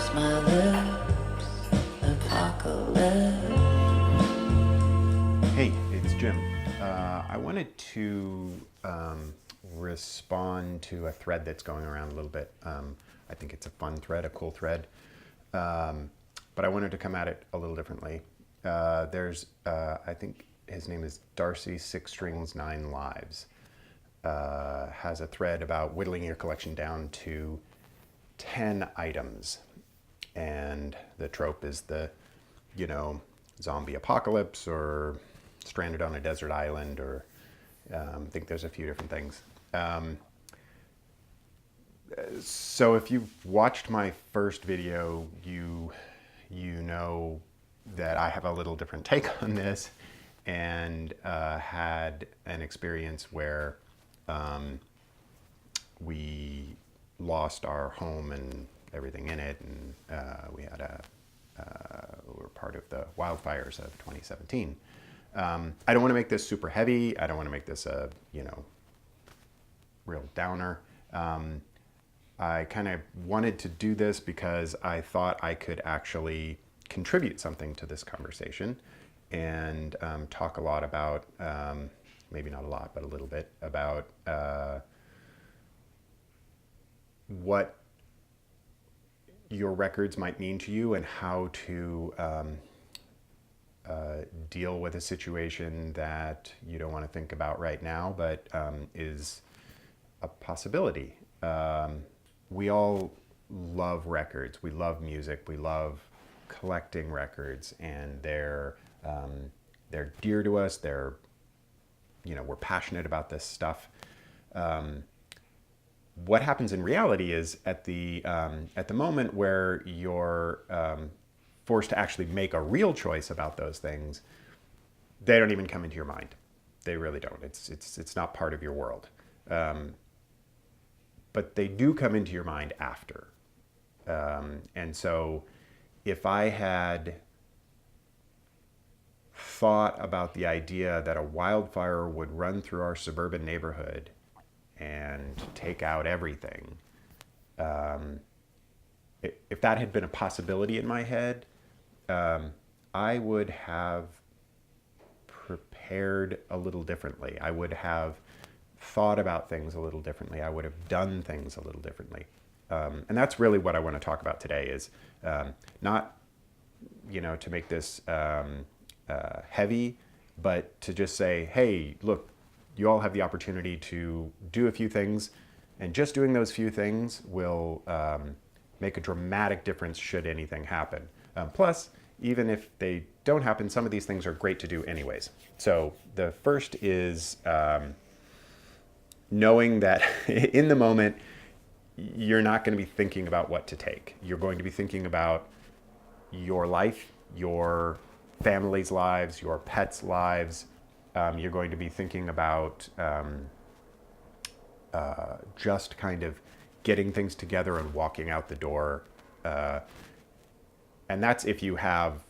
lips, my lips, apocalypse. Hey, it's Jim. I wanted to respond to a thread that's going around a little bit. I think it's a fun thread, a cool thread. But I wanted to come at it a little differently. I think his name is Darcy, 6 Strings, 9 Lives. Has a thread about whittling your collection down to 10 items. And the trope is the, zombie apocalypse or stranded on a desert island, or I think there's a few different things. So if you've watched my first video, you know that I have a little different take on this, and had an experience where we lost our home and everything in it, and we were part of the wildfires of 2017. I don't want to make this super heavy. I don't want to make this a real downer. I kind of wanted to do this because I thought I could actually contribute something to this conversation, and talk a lot about, maybe not a lot, but a little bit about what your records might mean to you, and how to deal with a situation that you don't want to think about right now, but is a possibility. We all love records. We love music. We love collecting records, and they're dear to us. We're passionate about this stuff. What happens in reality is at the moment where you're forced to actually make a real choice about those things, they don't even come into your mind. They really don't. It's not part of your world. But they do come into your mind after. And so if I had thought about the idea that a wildfire would run through our suburban neighborhood and take out everything, if that had been a possibility in my head, I would have prepared a little differently. I would have thought about things a little differently. I would have done things a little differently. And that's really what I want to talk about today, is not, to make this heavy, but to just say, hey, look, you all have the opportunity to do a few things, and just doing those few things will make a dramatic difference should anything happen. Plus, even if they don't happen, some of these things are great to do anyways. So the first is knowing that in the moment, you're not going to be thinking about what to take. You're going to be thinking about your life, your family's lives, your pets' lives. You're going to be thinking about just kind of getting things together and walking out the door. And that's if you have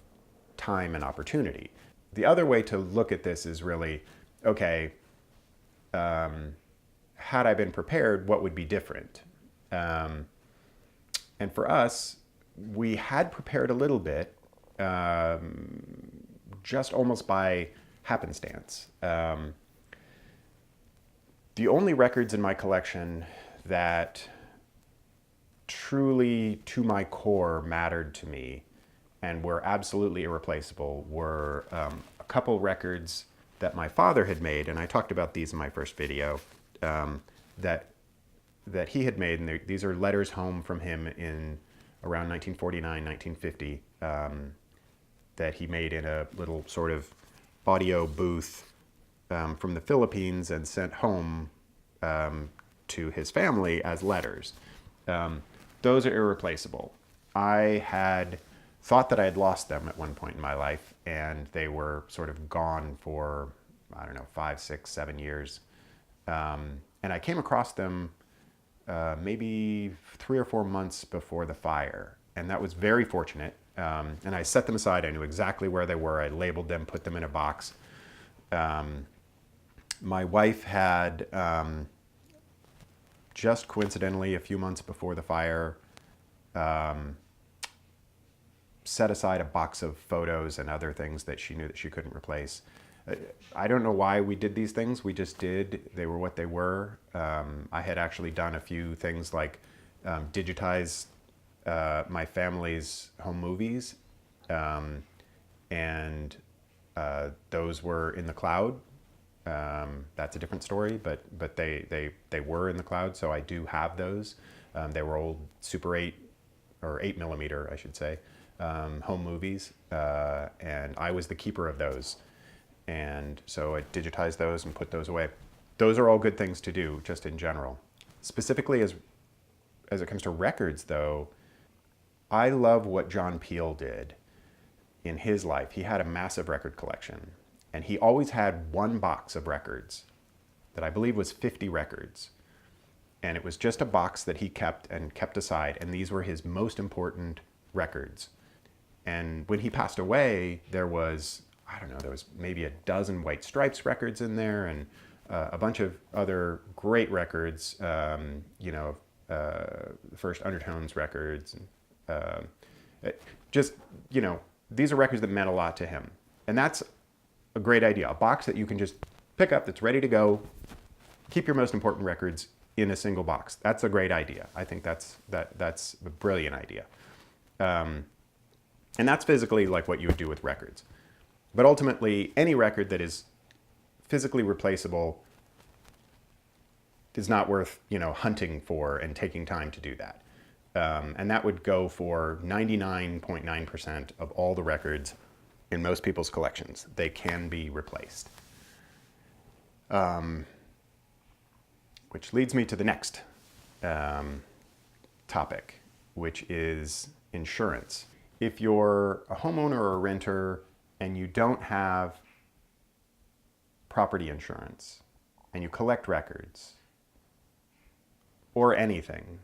time and opportunity. The other way to look at this is really, okay, had I been prepared, what would be different? And for us, we had prepared a little bit, just almost by happenstance. The only records in my collection that truly, to my core, mattered to me and were absolutely irreplaceable were a couple records that my father had made, and I talked about these in my first video, that he had made, and these are letters home from him in around 1949, 1950, that he made in a little sort of audio booth from the Philippines and sent home to his family as letters. Those are irreplaceable. I had thought that I had lost them at one point in my life, and they were sort of gone for, 5, 6, 7 years. And I came across them maybe 3 or 4 months before the fire. And that was very fortunate. And I set them aside. I knew exactly where they were. I labeled them, put them in a box. My wife had just coincidentally, a few months before the fire, set aside a box of photos and other things that she knew that she couldn't replace. I don't know why we did these things. We just did. They were what they were. I had actually done a few things like digitize my family's home movies, and those were in the cloud. That's a different story, but they were in the cloud, so I do have those. They were old Super 8 or 8 millimeter, I should say, home movies, and I was the keeper of those. And so I digitized those and put those away. Those are all good things to do, just in general. Specifically, as it comes to records, though, I love what John Peel did in his life. He had a massive record collection, and he always had one box of records that I believe was 50 records. And it was just a box that he kept aside, and these were his most important records. And when he passed away, there was, I don't know, there was maybe a dozen White Stripes records in there, and a bunch of other great records, first Undertones records. These are records that meant a lot to him. And that's a great idea. A box that you can just pick up that's ready to go, keep your most important records in a single box. That's a great idea. I think that's a brilliant idea. And that's physically like what you would do with records. But ultimately, any record that is physically replaceable is not worth, hunting for and taking time to do that. And that would go for 99.9% of all the records in most people's collections. They can be replaced. Which leads me to the next topic, which is insurance. If you're a homeowner or a renter and you don't have property insurance and you collect records or anything,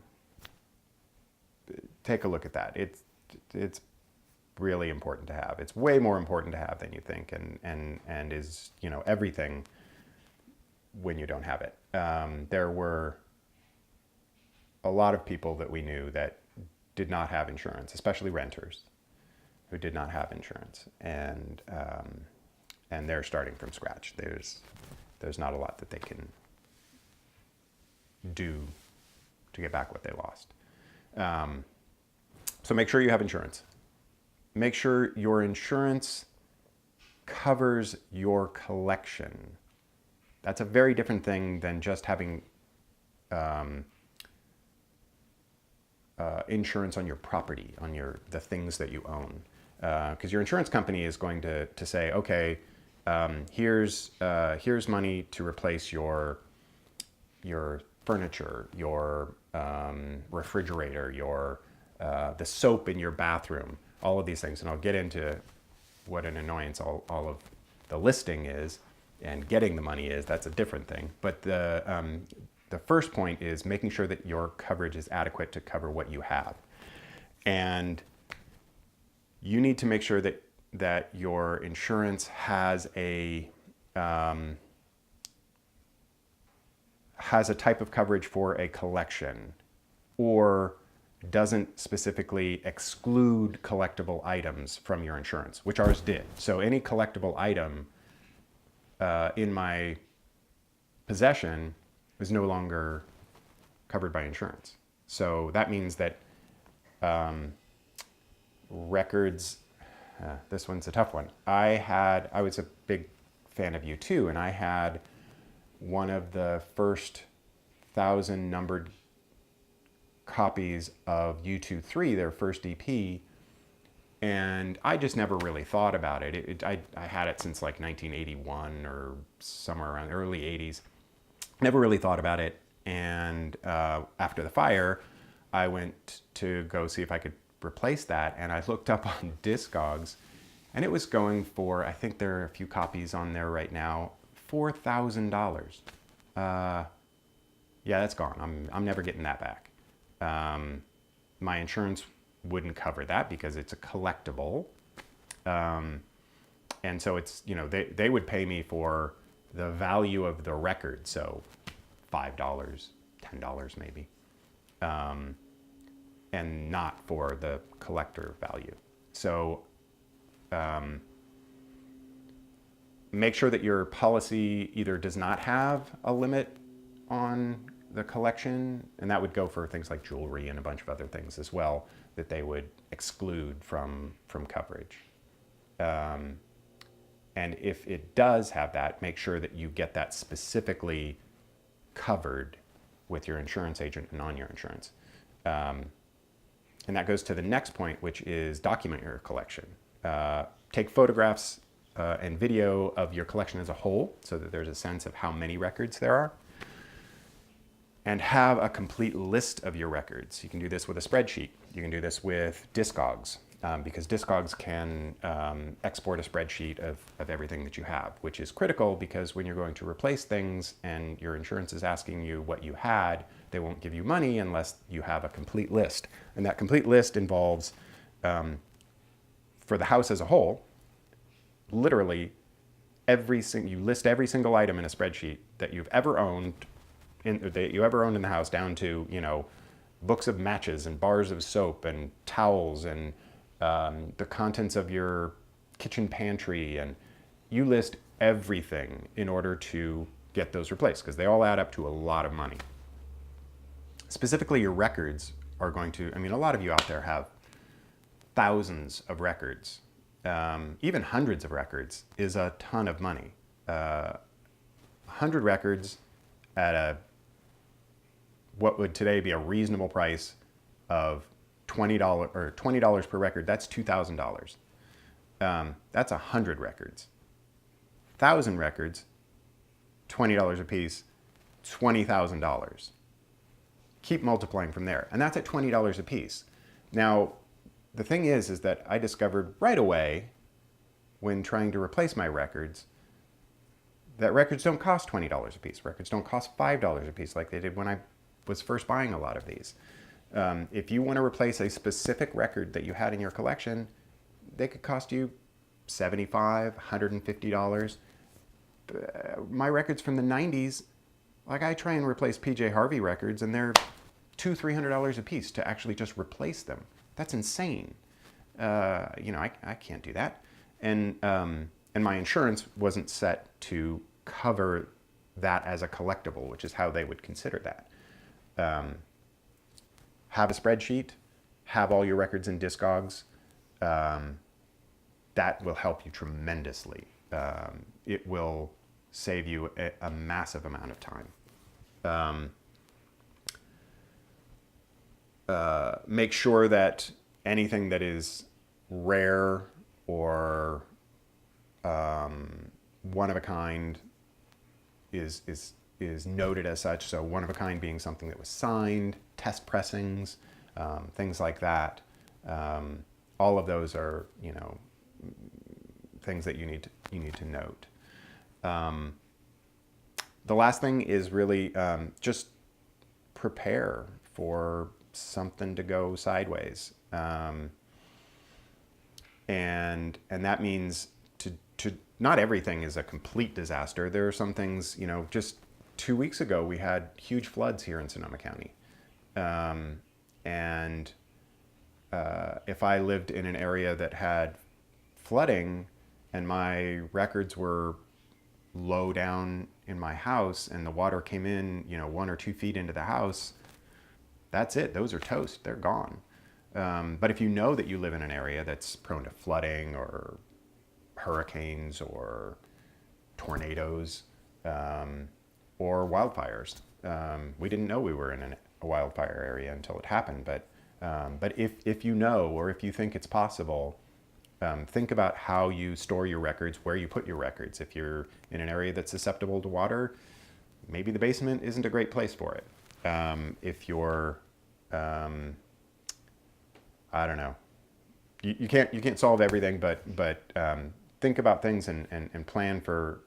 take a look at that. It's really important to have. It's way more important to have than you think, and is everything when you don't have it. There were a lot of people that we knew that did not have insurance, especially renters who did not have insurance, and they're starting from scratch. There's not a lot that they can do to get back what they lost. So make sure you have insurance. Make sure your insurance covers your collection. That's a very different thing than just having insurance on your property, on the things that you own. Because your insurance company is going to say, okay, here's money to replace your furniture, your refrigerator, the soap in your bathroom, all of these things. And I'll get into what an annoyance all of the listing is, and getting the money is. That's a different thing. But the first point is making sure that your coverage is adequate to cover what you have. And you need to make sure that your insurance has a type of coverage for a collection, or doesn't specifically exclude collectible items from your insurance, which ours did. So any collectible item in my possession is no longer covered by insurance. So that means that records, this one's a tough one. I was a big fan of U2, and I had one of the first 1,000 numbered copies of U2 3, their first EP, and I just never really thought about it. I had it since like 1981 or somewhere around the early 80s. Never really thought about it, and after the fire, I went to go see if I could replace that, and I looked up on Discogs, and it was going for, I think there are a few copies on there right now, $4,000. Yeah, that's gone. I'm never getting that back. My insurance wouldn't cover that because it's a collectible. And so it's, they would pay me for the value of the record. So $5, $10 maybe. And not for the collector value. So make sure that your policy either does not have a limit on the collection, and that would go for things like jewelry and a bunch of other things as well, that they would exclude from coverage. And if it does have that, make sure that you get that specifically covered with your insurance agent and on your insurance. And that goes to the next point, which is document your collection. Take photographs and video of your collection as a whole so that there's a sense of how many records there are. And have a complete list of your records. You can do this with a spreadsheet. You can do this with Discogs, because Discogs can export a spreadsheet of everything that you have, which is critical because when you're going to replace things and your insurance is asking you what you had, they won't give you money unless you have a complete list. And that complete list involves, for the house as a whole, literally you list every single item in a spreadsheet that you've ever owned, that you ever owned in the house, down to, you know, books of matches and bars of soap and towels and the contents of your kitchen pantry, and you list everything in order to get those replaced because they all add up to a lot of money. Specifically, your records are going to, I mean, a lot of you out there have thousands of records. Even hundreds of records is a ton of money. 100 records at what would today be a reasonable price of $20 or $20 per record, that's $2,000. That's 100 records. 1,000 records, $20 a piece, $20,000. Keep multiplying from there, and that's at $20 a piece. Now, the thing is that I discovered right away when trying to replace my records that records don't cost $20 a piece. Records don't cost $5 a piece like they did when I was first buying a lot of these. If you want to replace a specific record that you had in your collection, they could cost you $75, $150. My records from the 90s, like I try and replace PJ Harvey records and they're $200, $300 a piece to actually just replace them. That's insane. You know, I can't do that. And my insurance wasn't set to cover that as a collectible, which is how they would consider that. Have a spreadsheet, have all your records in Discogs. That will help you tremendously. It will save you a massive amount of time. Make sure that anything that is rare or one of a kind is noted as such. So one of a kind being something that was signed, test pressings, things like that. All of those are, you know, things that you need to note. The last thing is really just prepare for something to go sideways, and that means to not everything is a complete disaster. There are some things, you know, just 2 weeks ago we had huge floods here in Sonoma County, and if I lived in an area that had flooding and my records were low down in my house and the water came in, you know, 1 or 2 feet into the house, that's it. Those are toast. They're gone. But if you know that you live in an area that's prone to flooding or hurricanes or tornadoes or wildfires, we didn't know we were in a wildfire area until it happened. But if you know, or if you think it's possible, think about how you store your records, where you put your records. If you're in an area that's susceptible to water, maybe the basement isn't a great place for it. If you're, I don't know, you can't solve everything, but think about things and plan for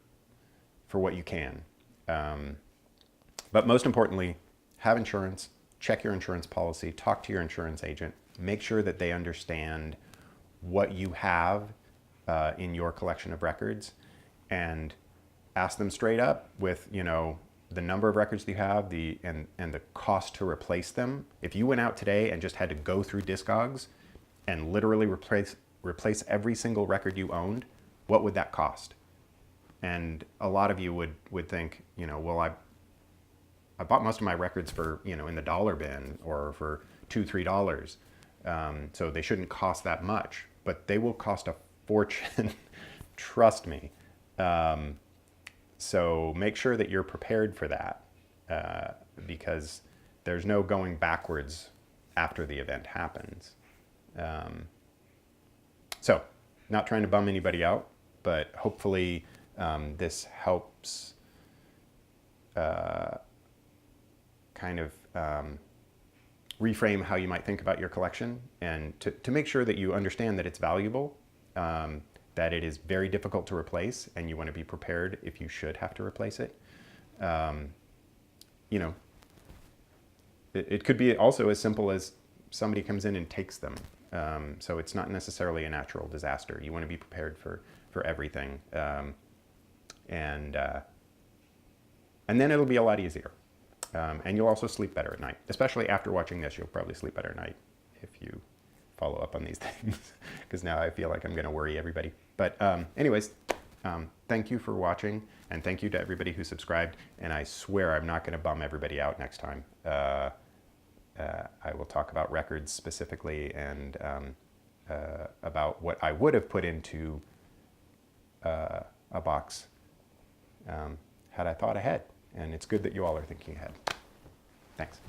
what you can. But most importantly, have insurance. Check your insurance policy. Talk to your insurance agent. Make sure that they understand what you have in your collection of records, and ask them straight up with, you know, the number of records that you have, and the cost to replace them. If you went out today and just had to go through Discogs and literally replace replace every single record you owned, what would that cost? And a lot of you would think, well, I bought most of my records for, in the dollar bin or for $2, $3. So they shouldn't cost that much, but they will cost a fortune. Trust me. So make sure that you're prepared for that, because there's no going backwards after the event happens. So not trying to bum anybody out, but hopefully this helps kind of reframe how you might think about your collection, and to make sure that you understand that it's valuable, that it is very difficult to replace, and you want to be prepared if you should have to replace it. It could be also as simple as somebody comes in and takes them. So it's not necessarily a natural disaster. You want to be prepared for everything. And then it'll be a lot easier. And you'll also sleep better at night. Especially after watching this, you'll probably sleep better at night if you follow up on these things. Because now I feel like I'm going to worry everybody. But anyways, thank you for watching. And thank you to everybody who subscribed. And I swear I'm not going to bum everybody out next time. I will talk about records specifically, and about what I would have put into a box had I thought ahead. And it's good that you all are thinking ahead. Thanks.